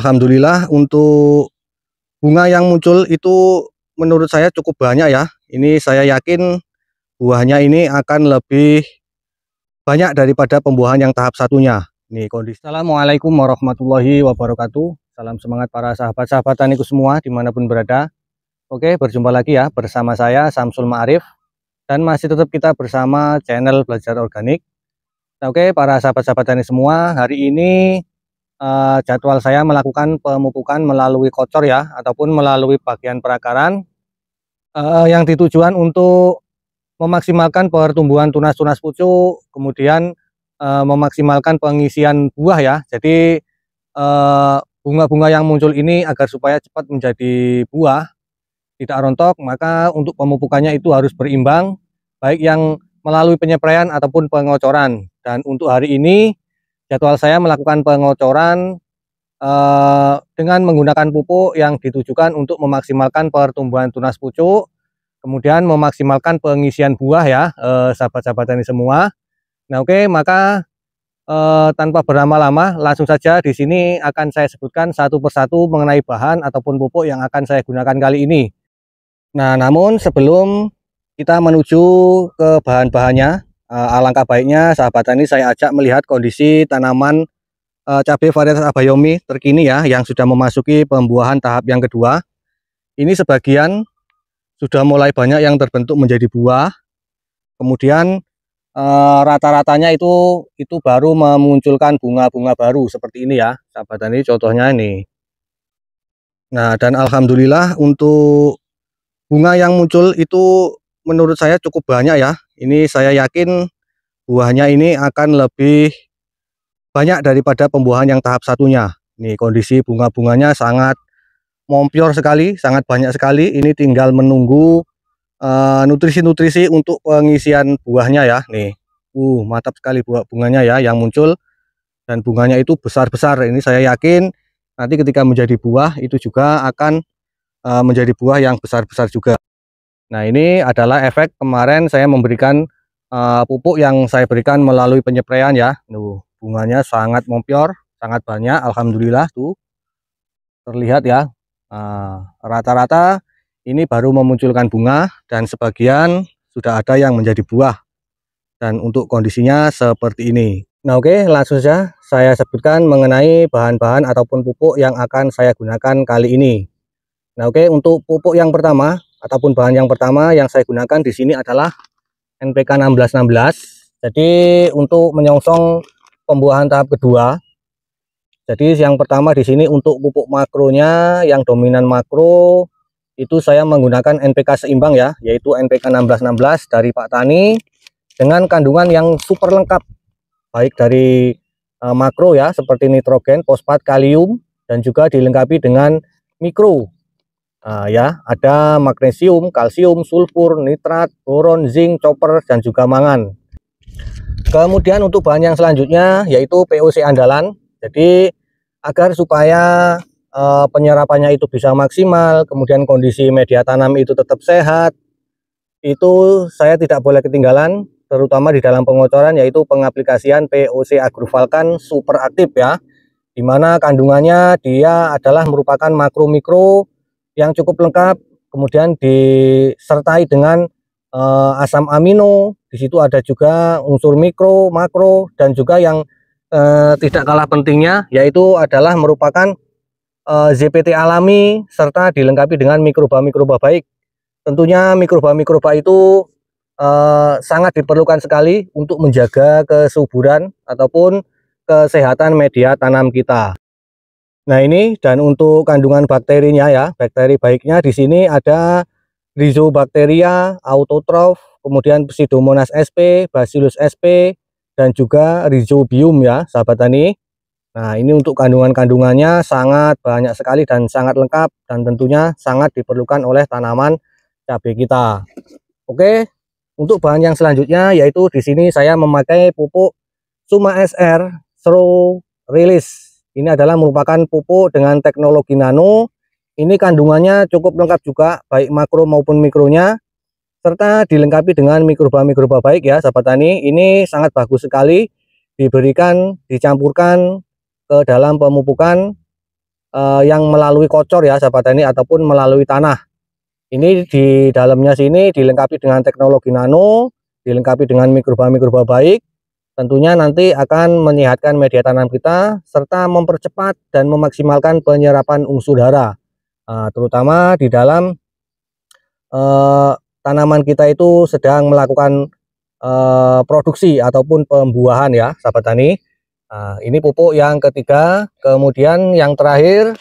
alhamdulillah untuk bunga yang muncul itu menurut saya cukup banyak ya. Ini saya yakin buahnya ini akan lebih banyak daripada pembuahan yang tahap satunya. Nih kondisi. Assalamualaikum warahmatullahi wabarakatuh. Salam semangat para sahabat-sahabat taniku semua dimanapun berada. Oke, berjumpa lagi ya bersama saya Samsul Ma'arif. Dan masih tetap kita bersama channel Belajar Organik. Nah, oke, para sahabat-sahabat tani semua, hari ini jadwal saya melakukan pemupukan melalui kocor ya, ataupun melalui bagian perakaran yang ditujuan untuk memaksimalkan pertumbuhan tunas-tunas pucuk, kemudian memaksimalkan pengisian buah ya. Jadi bunga-bunga yang muncul ini agar supaya cepat menjadi buah, tidak rontok, maka untuk pemupukannya itu harus berimbang, baik yang melalui penyepraian ataupun pengocoran. Dan untuk hari ini jadwal saya melakukan pengocoran dengan menggunakan pupuk yang ditujukan untuk memaksimalkan pertumbuhan tunas pucuk, kemudian memaksimalkan pengisian buah ya, sahabat-sahabat tani semua. Nah oke, maka tanpa berlama-lama langsung saja di sini akan saya sebutkan satu persatu mengenai bahan ataupun pupuk yang akan saya gunakan kali ini. Nah, namun sebelum kita menuju ke bahan-bahannya, alangkah baiknya sahabat tani saya ajak melihat kondisi tanaman cabai varietas Abayomi terkini ya, yang sudah memasuki pembuahan tahap yang kedua. Ini sebagian sudah mulai banyak yang terbentuk menjadi buah, kemudian rata-ratanya itu baru memunculkan bunga-bunga baru seperti ini ya sahabat tani, contohnya ini. Nah, dan alhamdulillah untuk bunga yang muncul itu menurut saya cukup banyak ya. Ini saya yakin buahnya ini akan lebih banyak daripada pembuahan yang tahap satunya. Nih kondisi bunga-bunganya sangat mompior sekali, sangat banyak sekali. Ini tinggal menunggu nutrisi-nutrisi untuk pengisian buahnya ya. Nih, mantap sekali bunganya ya yang muncul, dan bunganya itu besar-besar. Ini saya yakin nanti ketika menjadi buah itu juga akan menjadi buah yang besar-besar juga. Nah, ini adalah efek kemarin saya memberikan pupuk yang saya berikan melalui penyepraian ya. Bunganya sangat mompior, sangat banyak, alhamdulillah tuh terlihat ya. Rata-rata ini baru memunculkan bunga dan sebagian sudah ada yang menjadi buah. Dan untuk kondisinya seperti ini. Nah oke, langsung saja saya sebutkan mengenai bahan-bahan ataupun pupuk yang akan saya gunakan kali ini. Nah oke, untuk pupuk yang pertama ataupun bahan yang pertama yang saya gunakan di sini adalah NPK 1616. Jadi untuk menyongsong pembuahan tahap kedua. Jadi yang pertama di sini untuk pupuk makronya yang dominan makro itu saya menggunakan NPK seimbang ya, yaitu NPK 1616 dari Pak Tani dengan kandungan yang super lengkap, baik dari makro ya seperti nitrogen, fosfat, kalium, dan juga dilengkapi dengan mikro. Ya, ada magnesium, kalsium, sulfur, nitrat, boron, zinc, copper, dan juga mangan. Kemudian untuk bahan yang selanjutnya yaitu POC andalan. Jadi agar supaya penyerapannya itu bisa maksimal, kemudian kondisi media tanam itu tetap sehat, itu saya tidak boleh ketinggalan, terutama di dalam pengocoran, yaitu pengaplikasian POC Agrofalcon super aktif ya, dimana kandungannya dia adalah merupakan makro mikro yang cukup lengkap, kemudian disertai dengan asam amino. Di situ ada juga unsur mikro, makro, dan juga yang tidak kalah pentingnya yaitu adalah merupakan ZPT alami serta dilengkapi dengan mikroba-mikroba baik. Tentunya mikroba-mikroba itu sangat diperlukan sekali untuk menjaga kesuburan ataupun kesehatan media tanam kita. Nah ini, dan untuk kandungan bakterinya ya, bakteri baiknya di sini ada Rhizobacteria, Autotroph, kemudian Pseudomonas sp, Bacillus sp, dan juga Rhizobium ya sahabat tani. Nah ini untuk kandungan-kandungannya sangat banyak sekali dan sangat lengkap, dan tentunya sangat diperlukan oleh tanaman cabai kita. Oke, untuk bahan yang selanjutnya yaitu di sini saya memakai pupuk Suma SR Slow Release. Ini adalah merupakan pupuk dengan teknologi nano. Ini kandungannya cukup lengkap juga, baik makro maupun mikronya, serta dilengkapi dengan mikroba-mikroba baik ya sahabat tani. Ini sangat bagus sekali diberikan, dicampurkan ke dalam pemupukan yang melalui kocor ya sahabat tani ataupun melalui tanah. Ini di dalamnya sini dilengkapi dengan teknologi nano, dilengkapi dengan mikroba baik. Tentunya nanti akan menyehatkan media tanam kita serta mempercepat dan memaksimalkan penyerapan unsur hara, terutama di dalam tanaman kita itu sedang melakukan produksi ataupun pembuahan ya sahabat tani. Ini pupuk yang ketiga. Kemudian yang terakhir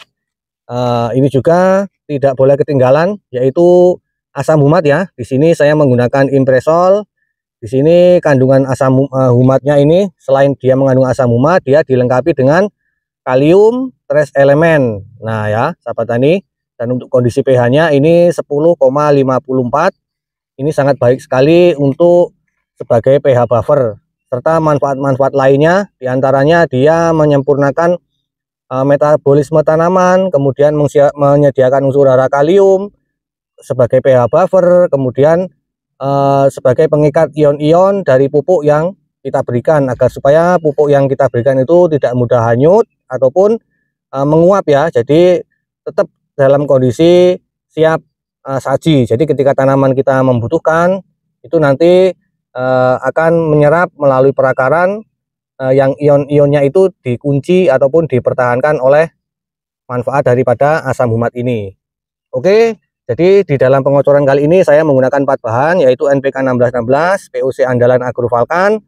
ini juga tidak boleh ketinggalan, yaitu asam humat ya. Di sini saya menggunakan Impresol. Di sini kandungan asam humatnya ini selain dia mengandung asam humat, dia dilengkapi dengan kalium, trace elemen. Nah ya sahabat tani, dan untuk kondisi pH-nya ini 10,54. Ini sangat baik sekali untuk sebagai pH buffer, serta manfaat-manfaat lainnya diantaranya dia menyempurnakan metabolisme tanaman, kemudian menyediakan unsur hara kalium sebagai pH buffer, kemudian sebagai pengikat ion-ion dari pupuk yang kita berikan, agar supaya pupuk yang kita berikan itu tidak mudah hanyut ataupun menguap ya. Jadi tetap dalam kondisi siap saji. Jadi ketika tanaman kita membutuhkan, itu nanti akan menyerap melalui perakaran yang ion-ionnya itu dikunci ataupun dipertahankan oleh manfaat daripada asam humat ini. Oke, jadi di dalam pengocoran kali ini saya menggunakan 4 bahan, yaitu NPK 1616, POC andalan Agrofalcon,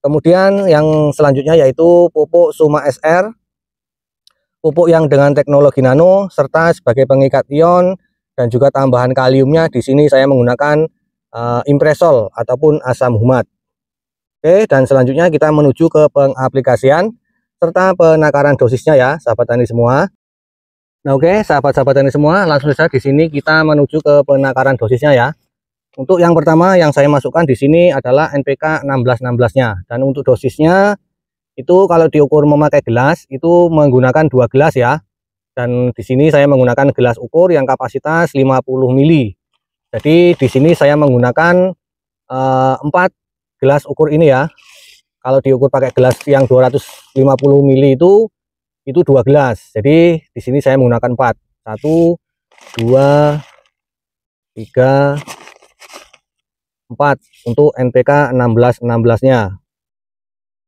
kemudian yang selanjutnya yaitu pupuk Suma SR, pupuk yang dengan teknologi nano serta sebagai pengikat ion, dan juga tambahan kaliumnya di sini saya menggunakan Impresol ataupun asam humat. Oke, dan selanjutnya kita menuju ke pengaplikasian serta penakaran dosisnya ya sahabat tani semua. Nah oke, sahabat-sahabat tani semua, langsung saja di sini kita menuju ke penakaran dosisnya ya. Untuk yang pertama yang saya masukkan di sini adalah NPK 1616-nya, dan untuk dosisnya itu kalau diukur memakai gelas itu menggunakan 2 gelas ya. Dan di sini saya menggunakan gelas ukur yang kapasitas 50 ml. Jadi di sini saya menggunakan 4 gelas ukur ini ya. Kalau diukur pakai gelas yang 250 ml itu 2 gelas. Jadi di sini saya menggunakan 4. 1 2 3 4 untuk NPK 1616-nya.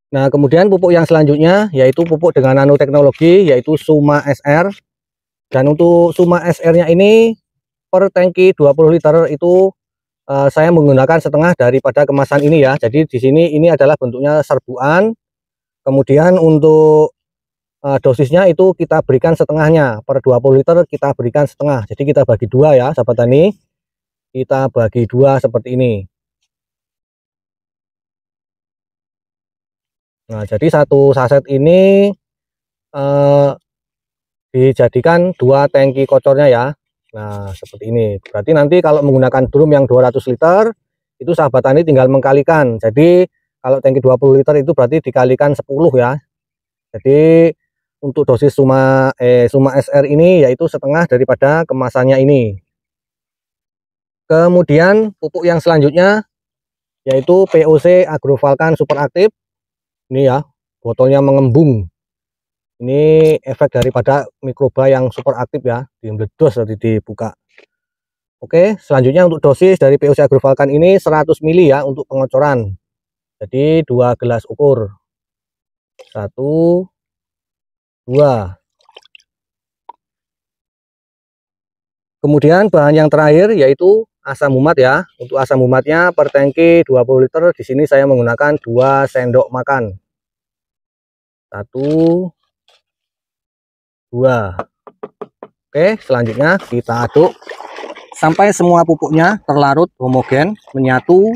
Nah, kemudian pupuk yang selanjutnya yaitu pupuk dengan nanoteknologi, yaitu Suma SR. Dan untuk Suma SR-nya ini per tangki 20 liter itu saya menggunakan setengah daripada kemasan ini ya. Jadi di sini ini adalah bentuknya serbuan. Kemudian untuk dosisnya itu kita berikan setengahnya, per 20 liter kita berikan setengah. Jadi kita bagi 2 ya sahabat tani. Kita bagi 2 seperti ini. Nah, jadi satu saset ini dijadikan 2 tangki kocornya ya. Nah, seperti ini. Berarti nanti kalau menggunakan drum yang 200 liter, itu sahabat tani tinggal mengkalikan. Jadi kalau tangki 20 liter itu berarti dikalikan 10 ya. Jadi untuk dosis Suma SR ini yaitu setengah daripada kemasannya ini. Kemudian pupuk yang selanjutnya yaitu POC Agrofalcon Super Aktif. Ini ya, botolnya mengembung. Ini efek daripada mikroba yang super aktif ya, dimeledos tadi dibuka. Oke, selanjutnya untuk dosis dari POC Agrofalcon ini 100 ml ya untuk pengocoran. Jadi 2 gelas ukur. 1 2. Kemudian bahan yang terakhir yaitu asam humat ya. Untuk asam humatnya per tangki 20 liter di sini saya menggunakan 2 sendok makan. 1 2. Oke, selanjutnya kita aduk sampai semua pupuknya terlarut homogen, menyatu,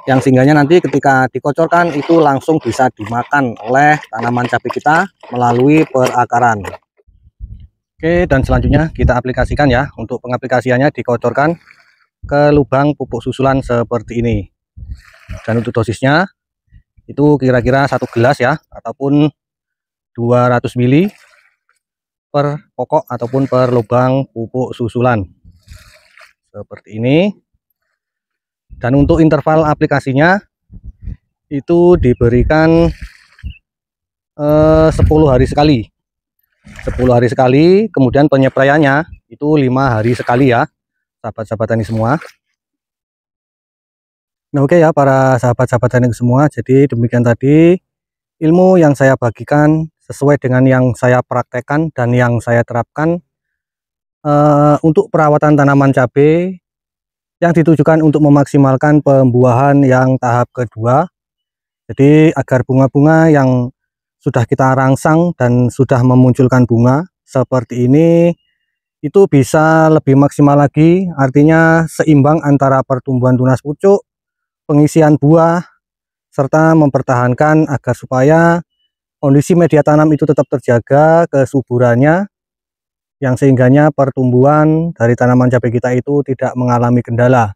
yang sehingganya nanti ketika dikocorkan itu langsung bisa dimakan oleh tanaman cabai kita melalui perakaran. Oke, dan selanjutnya kita aplikasikan ya. Untuk pengaplikasiannya dikocorkan ke lubang pupuk susulan seperti ini. Dan untuk dosisnya itu kira-kira 1 gelas ya, ataupun 200 ml per pokok ataupun per lubang pupuk susulan seperti ini. Dan untuk interval aplikasinya itu diberikan 10 hari sekali. 10 hari sekali, kemudian penyepraiannya itu 5 hari sekali ya, sahabat-sahabat tani semua. Nah, oke ya para sahabat-sahabat tani semua, jadi demikian tadi ilmu yang saya bagikan sesuai dengan yang saya praktekkan dan yang saya terapkan untuk perawatan tanaman cabai yang ditujukan untuk memaksimalkan pembuahan yang tahap kedua. Jadi agar bunga-bunga yang sudah kita rangsang dan sudah memunculkan bunga seperti ini itu bisa lebih maksimal lagi, artinya seimbang antara pertumbuhan tunas pucuk, pengisian buah, serta mempertahankan agar supaya kondisi media tanam itu tetap terjaga kesuburannya, yang sehingganya pertumbuhan dari tanaman cabai kita itu tidak mengalami kendala.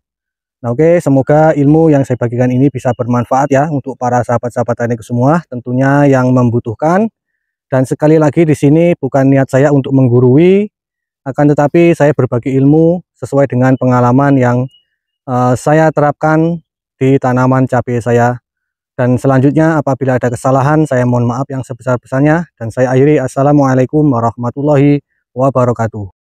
Nah, oke, semoga ilmu yang saya bagikan ini bisa bermanfaat ya untuk para sahabat-sahabat tani semua, tentunya yang membutuhkan. Dan sekali lagi di sini bukan niat saya untuk menggurui, akan tetapi saya berbagi ilmu sesuai dengan pengalaman yang saya terapkan di tanaman cabai saya. Dan selanjutnya apabila ada kesalahan saya mohon maaf yang sebesar-besarnya, dan saya akhiri. Assalamualaikum warahmatullahi wabarakatuh.